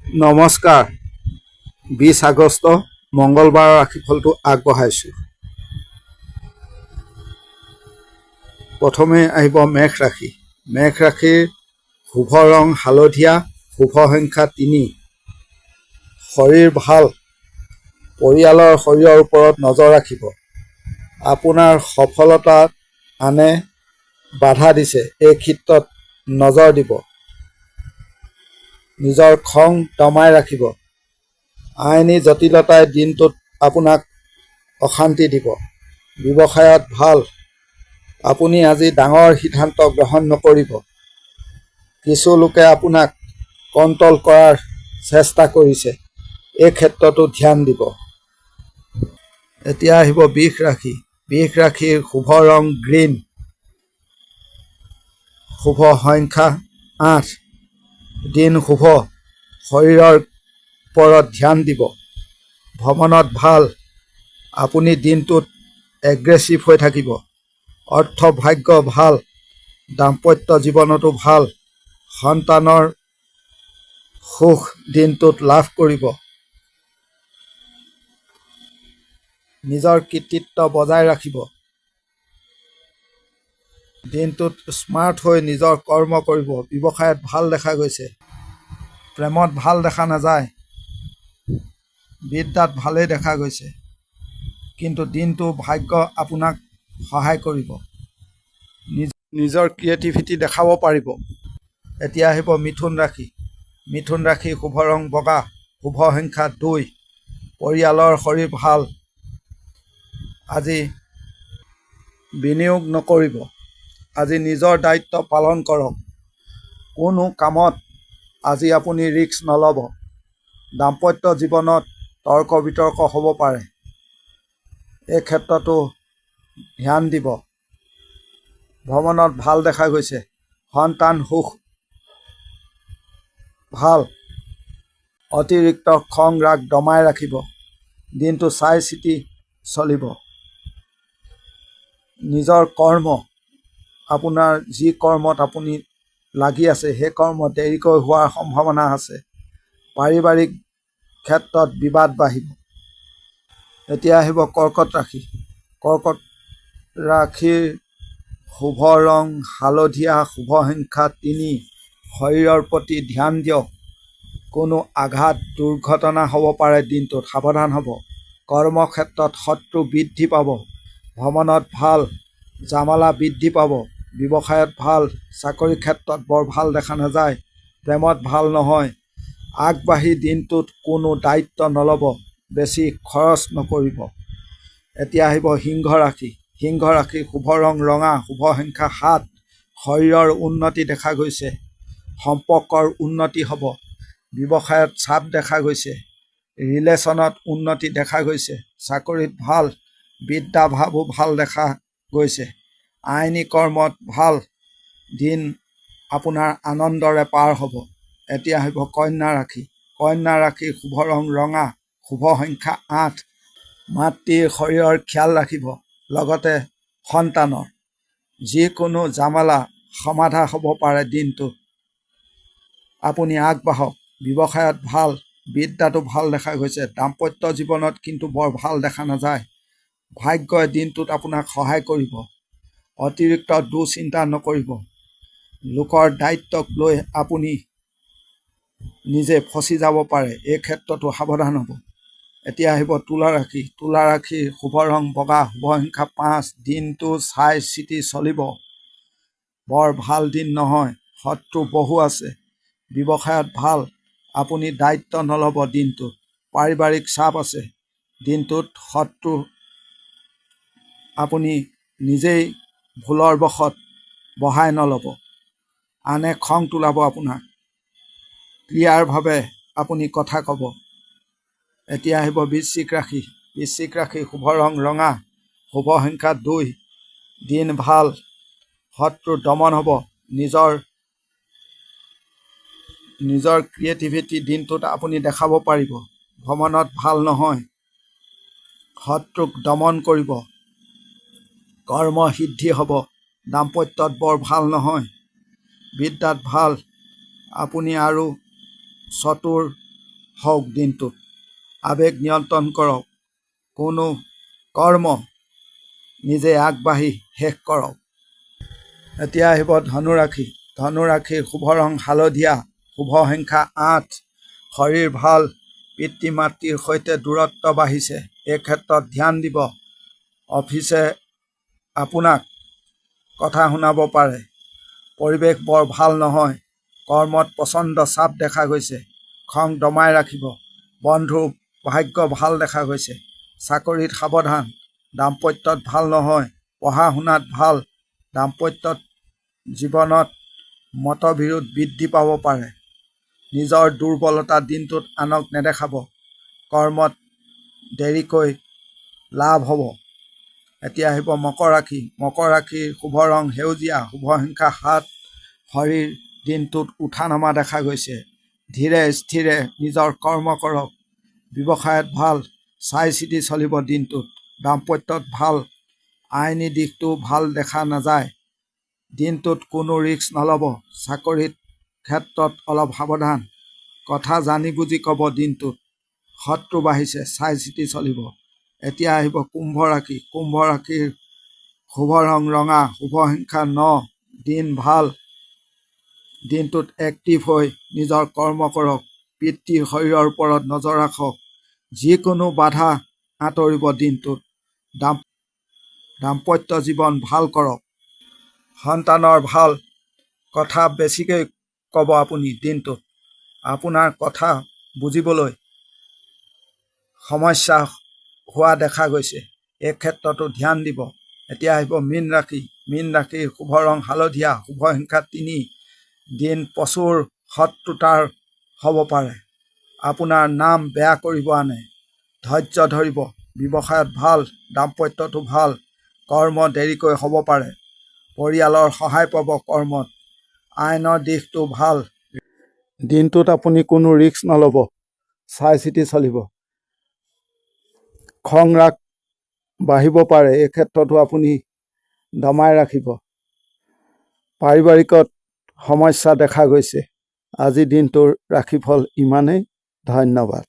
নমস্কাৰ। 20 আগষ্ট মঙ্গলবাৰৰ ৰাশিফলটো আগবঢ়াইছোঁ। প্ৰথমে আহিব মেঘ ৰাশি। মেঘ ৰাশিৰ শুভ ৰং হালধীয়া, শুভ সংখ্যা 3। শৰীৰ ভাল। পৰিয়ালৰ শৰীৰৰ ওপৰত নজৰ ৰাখিব। আপোনাৰ সফলতাত আনে বাধা দিছে, এই ক্ষেত্ৰত নজৰ দিব। নিজৰ খং দমাই ৰাখিব। আইনী জটিলতাই দিনটোত আপোনাক অশান্তি দিব। ব্যৱসায়ত ভাল। আপুনি আজি ডাঙৰ সিদ্ধান্ত গ্ৰহণ নকৰিব। কিছু লোকে আপোনাক কণ্ট্ৰল কৰাৰ চেষ্টা কৰিছে, এই ক্ষেত্ৰতো ধ্যান দিব। এতিয়া আহিব বৃষ ৰাশি। বৃষ ৰাশিৰ শুভ ৰং গ্ৰীণ, শুভ সংখ্যা 8। দিন শুভ। শৰীৰৰ ওপৰত ধ্যান দিব। ভ্ৰমণত ভাল। আপুনি দিনটোত এগ্ৰেছিভ হৈ থাকিব। অৰ্থ ভাগ্য ভাল। দাম্পত্য জীৱনতো ভাল। সন্তানৰ সুখ দিনটোত লাভ কৰিব। নিজৰ কৃতিত্ব বজাই ৰাখিব। দিনটোত স্মাৰ্ট হৈ নিজৰ কৰ্ম কৰিব। ব্যৱসায়ত ভাল দেখা গৈছে। প্ৰেমত ভাল দেখা নাযায়। বিদ্যাত ভালেই দেখা গৈছে, কিন্তু দিনটো ভাগ্য আপোনাক সহায় কৰিব। নিজৰ ক্ৰিয়েটিভিটি দেখাব পাৰিব। এতিয়া আহিব মিথুন ৰাশি। মিথুন ৰাশি শুভ ৰং বগা, শুভ সংখ্যা 2। পৰিয়ালৰ শৰীৰ ভাল। আজি বিনিয়োগ নকৰিব। আজি নিজৰ দায়িত্ব পালন কৰক। কোনো কামত আজি আপুনি ৰিস্ক নল'ব। দাম্পত্য জীৱনত তৰ্ক বিতৰ্ক হ'ব পাৰে, এই ক্ষেত্ৰতো ধ্যান দিব। ভ্ৰমণত ভাল দেখা গৈছে। সন্তান সুখ ভাল। অতিৰিক্ত খং ৰাগ দমাই ৰাখিব। দিনটো চাই চিতি চলিব। নিজৰ কৰ্ম, আপোনাৰ যি কৰ্মত আপুনি লাগি আছে সেই কৰ্ম দেৰিকৈ হোৱাৰ সম্ভাৱনা আছে। পাৰিবাৰিক ক্ষেত্ৰত বিবাদ বাঢ়িব। এতিয়া আহিব কৰ্কট ৰাশি। কৰ্কট ৰাশিৰ শুভ ৰং হালধীয়া, শুভ সংখ্যা 3। শৰীৰৰ প্ৰতি ধ্যান দিয়ক। কোনো আঘাত দুৰ্ঘটনা হ'ব পাৰে, দিনটোত সাৱধান হ'ব। কৰ্মক্ষেত্ৰত শত্ৰু বৃদ্ধি পাব। ভ্ৰমণত ভাল। জামালা বৃদ্ধি পাব। ব্যৱসায়ত ভাল। চাকৰি ক্ষেত্ৰত বৰ ভাল দেখা নাযায়। প্ৰেমত ভাল নহয়। আগবাঢ়ি দিনটোত কোনো দায়িত্ব নল'ব। বেছি খৰচ নকৰিব। এতিয়া আহিব সিংহ ৰাশি। সিংহ ৰাশিৰ শুভ ৰং ৰঙা, শুভ সংখ্যা 7। শৰীৰৰ উন্নতি দেখা গৈছে। সম্পৰ্কৰ উন্নতি হ'ব। ব্যৱসায়ত চাপ দেখা গৈছে। ৰিলেশ্যনত উন্নতি দেখা গৈছে। চাকৰিত ভাল। বিদ্যা ভাৱো ভাল দেখা গৈছে। আইনী কৰ্মত ভাল। দিন আপোনাৰ আনন্দৰে পাৰ হ'ব। এতিয়া আহিব কন্যা ৰাশি। কন্যা ৰাশিৰ শুভ ৰং ৰঙা, শুভ সংখ্যা 8। মাতৃৰ শৰীৰৰ খিয়াল ৰাখিব, লগতে সন্তানৰ। যিকোনো জামালা সমাধা হ'ব পাৰে দিনটোত। আপুনি আগবাঢ়ক। ব্যৱসায়ত ভাল। বিদ্যাটো ভাল দেখা গৈছে। দাম্পত্য জীৱনত কিন্তু বৰ ভাল দেখা নাযায়। ভাগ্যই দিনটোত আপোনাক সহায় কৰিব। অতিৰিক্ত দুশ্চিন্তা নকৰিব। লোকৰ দায়িত্বক লৈ আপুনি নিজে ফচি যাব পাৰে, এই ক্ষেত্ৰতো সাৱধান হ'ব। এতিয়া আহিব তুলা ৰাশি। তুলা ৰাশিৰ শুভ ৰং বগা, শুভ সংখ্যা 5। দিনটো চাই চিতি চলিব। বৰ ভাল দিন নহয়। শত্ৰু বহু আছে। ব্যৱসায়ত ভাল। আপুনি দায়িত্ব নল'ব দিনটোত। পাৰিবাৰিক চাপ আছে। দিনটোত শত্ৰু আপুনি নিজেই ভুলৰ বশত বহাই নল'ব। আনে খং তোলাব আপোনাক। ক্লিয়াৰভাৱে আপুনি কথা ক'ব। এতিয়া আহিব বৃশ্চিক ৰাশি। বৃশ্চিক ৰাশিৰ শুভ ৰং ৰঙা, শুভ সংখ্যা 2। দিন ভাল। শত্ৰু দমন হ'ব। নিজৰ ক্ৰিয়েটিভিটি দিনটোত আপুনি দেখাব পাৰিব। ভ্ৰমণত ভাল নহয়। শত্ৰুক দমন কৰিব। কৰ্ম সিদ্ধি হ'ব। দাম্পত্যত বৰ ভাল নহয়। বিদ্যাত ভাল। আপুনি আৰু চতুৰ হওক দিনটোত। আৱেগ নিয়ন্ত্ৰণ কৰক। কোনো কৰ্ম নিজে আগবাঢ়ি শেষ কৰক। এতিয়া আহিব ধনুৰাশি। ধনুৰাশিৰ শুভ ৰং হালধীয়া, শুভ সংখ্যা 8। শৰীৰ ভাল, পিতৃ মাতৃৰ সৈতে দূৰত্ব বাঢ়িছে, এই ক্ষেত্ৰত ধ্যান দিব। অফিচে আপোনাক কথা শুনাব পাৰে। পৰিৱেশ বৰ ভাল নহয়। কৰ্মত প্ৰচণ্ড চাপ দেখা গৈছে, খং দমাই ৰাখিব। বন্ধুৰ ভাগ্য ভাল দেখা গৈছে। চাকৰিত সাৱধান। দাম্পত্যত ভাল নহয়, পঢ়া শুনাত ভাল। দাম্পত্যত জীৱনত মতবিৰোধ বৃদ্ধি পাব পাৰে। নিজৰ দুৰ্বলতা দিনটোত আনক নেদেখাব। কৰ্মত দেৰিকৈ লাভ হ'ব। এতিয়া আহিব মকৰ ৰাশি। মকৰ ৰাশিৰ শুভ ৰং সেউজীয়া, শুভ সংখ্যা 7। শৰীৰ দিনটোত উঠা নমা দেখা গৈছে। ধীৰে স্থিৰে নিজৰ কৰ্ম কৰক। ব্যৱসায়ত ভাল, চাই চিতি চলিব দিনটোত। দাম্পত্যত ভাল, আইনী দিশটো ভাল দেখা নাযায়। দিনটোত কোনো ৰিস্ক নল'ব। চাকৰিত ক্ষেত্ৰত অলপ সাৱধান। কথা জানি বুজি ক'ব দিনটোত। শত্ৰু বাঢ়িছে, চাই চিতি চলিব। এতিয়া আহিব কুম্ভ ৰাশি। কুম্ভ ৰাশিৰ শুভ ৰং ৰঙা, শুভ সংখ্যা 9। দিন ভাল। দিনটোত এক্টিভ হৈ নিজৰ কৰ্ম কৰক। পিতৃৰ শৰীৰৰ ওপৰত নজৰ ৰাখক। যিকোনো বাধা আঁতৰিব দিনটোত। দাম্পত্য জীৱন ভাল কৰক। সন্তানৰ ভাল, কথা বেছিকৈ ক'ব আপুনি দিনটোত। আপোনাৰ কথা বুজিবলৈ সমস্যা হোৱা দেখা গৈছে, এই ক্ষেত্ৰতো ধ্যান দিব। এতিয়া আহিব মীন ৰাশি। মীন ৰাশিৰ শুভ ৰং হালধীয়া, শুভ সংখ্যা 3। দিন প্ৰচুৰ শত্ৰুতাৰ হ'ব পাৰে। আপোনাৰ নাম বেয়া কৰিব আনে। ধৈৰ্য ধৰিব। ব্যৱসায়ত ভাল, দাম্পত্যতো ভাল। কৰ্ম দেৰিকৈ হ'ব পাৰে। পৰিয়ালৰ সহায় পাব কৰ্মত। আইনৰ দিশটো ভাল। দিনটোত আপুনি কোনো ৰিস্ক নল'ব, চাই চিতি চলিব। খং ৰাগ বাঢ়িব পাৰে, এই ক্ষেত্ৰতো আপুনি দমাই ৰাখিব। পাৰিবাৰিকত সমস্যা দেখা গৈছে। আজি দিনটোৰ ৰাশিফল ইমানেই। ধন্যবাদ।